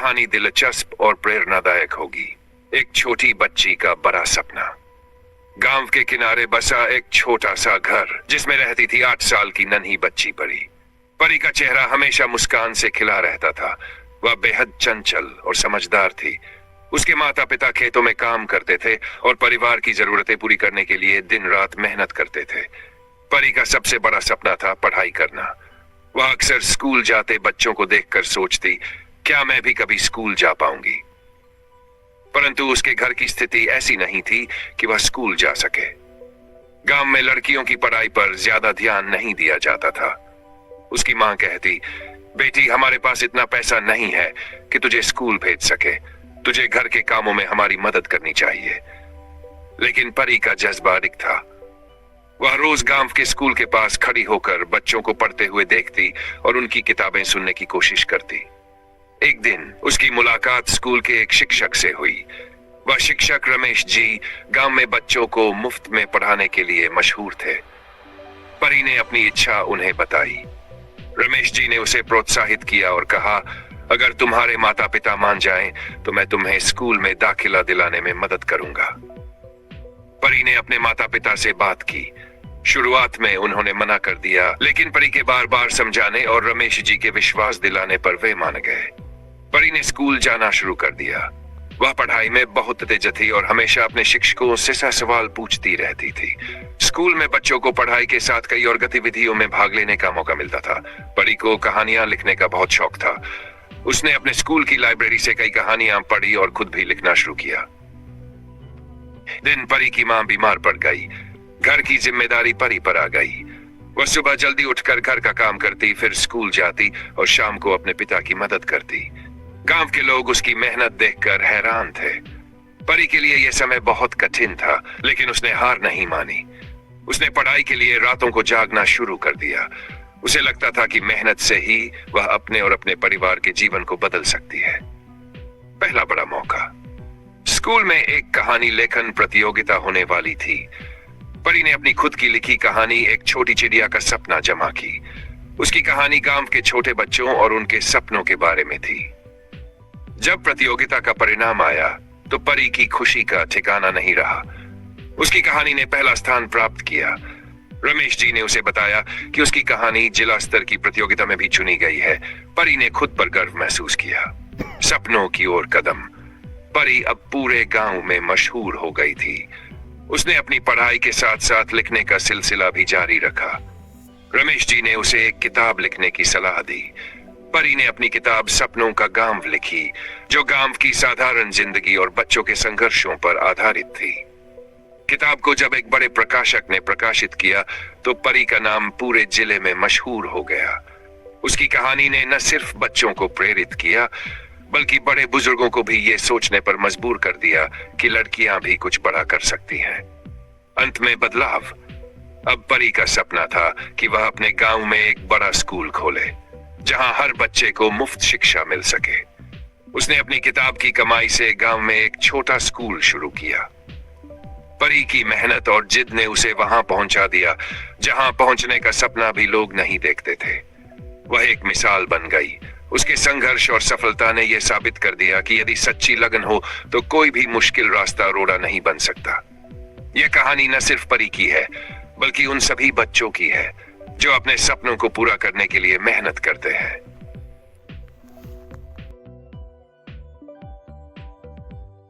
कहानी दिलचस्प और प्रेरणादायक होगी। एक छोटी बच्ची का बड़ा सपना। गांव के किनारे बसा एक छोटा सा घर जिसमें रहती थी 8 साल की नन्ही बच्ची परी। परी का चेहरा हमेशा मुस्कान से खिला रहता था। वह बेहद चंचल और समझदार थी। उसके माता पिता खेतों में काम करते थे और परिवार की जरूरतें पूरी करने के लिए दिन रात मेहनत करते थे। परी का सबसे बड़ा सपना था पढ़ाई करना। वह अक्सर स्कूल जाते बच्चों को देखकर सोचती, क्या मैं भी कभी स्कूल जा पाऊंगी। परंतु उसके घर की स्थिति ऐसी नहीं थी कि वह स्कूल जा सके। गांव में लड़कियों की पढ़ाई पर ज्यादा ध्यान नहीं दिया जाता था। उसकी मां कहती, बेटी हमारे पास इतना पैसा नहीं है कि तुझे स्कूल भेज सके। तुझे घर के कामों में हमारी मदद करनी चाहिए। लेकिन परी का जज्बा अडिग था। वह रोज गांव के स्कूल के पास खड़ी होकर बच्चों को पढ़ते हुए देखती और उनकी किताबें सुनने की कोशिश करती। एक दिन उसकी मुलाकात स्कूल के एक शिक्षक से हुई। वह शिक्षक रमेश जी गांव में बच्चों को मुफ्त में पढ़ाने के लिए मशहूर थे। परी ने अपनी इच्छा उन्हें बताई। रमेश जी ने उसे प्रोत्साहित किया और कहा, अगर तुम्हारे माता पिता मान जाएं तो मैं तुम्हें स्कूल में दाखिला दिलाने में मदद करूंगा। परी ने अपने माता पिता से बात की। शुरुआत में उन्होंने मना कर दिया, लेकिन परी के बार बार समझाने और रमेश जी के विश्वास दिलाने पर वे मान गए। परी ने स्कूल जाना शुरू कर दिया। वह पढ़ाई में बहुत तेज थी और हमेशा अपने शिक्षकों से सवाल पूछती रहती थी। स्कूल में बच्चों को पढ़ाई के साथ कई और गतिविधियों में भाग लेने का मौका मिलता था। परी को कहानियां लिखने का बहुत शौक था। उसने अपने स्कूल की लाइब्रेरी से कई कहानियां पढ़ी और खुद भी लिखना शुरू किया। दिन परी की मां बीमार पड़ गई। घर की जिम्मेदारी परी पर आ गई। वह सुबह जल्दी उठकर घर का काम करती, फिर स्कूल जाती और शाम को अपने पिता की मदद करती। गांव के लोग उसकी मेहनत देखकर हैरान थे। परी के लिए यह समय बहुत कठिन था, लेकिन उसने हार नहीं मानी। उसने पढ़ाई के लिए रातों को जागना शुरू कर दिया। उसे लगता था कि मेहनत से ही वह अपने और अपने परिवार के जीवन को बदल सकती है। पहला बड़ा मौका। स्कूल में एक कहानी लेखन प्रतियोगिता होने वाली थी। परी ने अपनी खुद की लिखी कहानी एक छोटी चिड़िया का सपना जमा की। उसकी कहानी गांव के छोटे बच्चों और उनके सपनों के बारे में थी। जब प्रतियोगिता का परिणाम आया तो परी की खुशी का ठिकाना नहीं रहा। उसकी कहानी ने पहला स्थान प्राप्त किया। रमेश जी ने उसे बताया कि उसकी कहानी जिला स्तर की प्रतियोगिता में भी चुनी गई है। परी ने खुद पर गर्व महसूस किया। सपनों की ओर कदम। परी अब पूरे गांव में मशहूर हो गई थी। उसने अपनी पढ़ाई के साथ साथ लिखने का सिलसिला भी जारी रखा। रमेश जी ने उसे एक किताब लिखने की सलाह दी। परी ने अपनी किताब सपनों का गांव लिखी, जो गांव की साधारण जिंदगी और बच्चों के संघर्षों पर आधारित थी। किताब को जब एक बड़े प्रकाशक ने प्रकाशित किया तो परी का नाम पूरे जिले में मशहूर हो गया। उसकी कहानी ने न सिर्फ बच्चों को प्रेरित किया, बल्कि बड़े बुजुर्गों को भी ये सोचने पर मजबूर कर दिया कि लड़कियां भी कुछ बड़ा कर सकती हैं। अंत में बदलाव। अब परी का सपना था कि वह अपने गांव में एक बड़ा स्कूल खोले, जहां हर बच्चे को मुफ्त शिक्षा मिल सके। उसने अपनी किताब की कमाई से गांव में एक छोटा स्कूल शुरू किया। परी की मेहनत और जिद ने उसे वहां पहुंचा दिया, जहां पहुंचने का सपना भी लोग नहीं देखते थे। वह एक मिसाल बन गई। उसके संघर्ष और सफलता ने यह साबित कर दिया कि यदि सच्ची लगन हो तो कोई भी मुश्किल रास्ता रोड़ा नहीं बन सकता। यह कहानी न सिर्फ परी की है, बल्कि उन सभी बच्चों की है जो अपने सपनों को पूरा करने के लिए मेहनत करते हैं।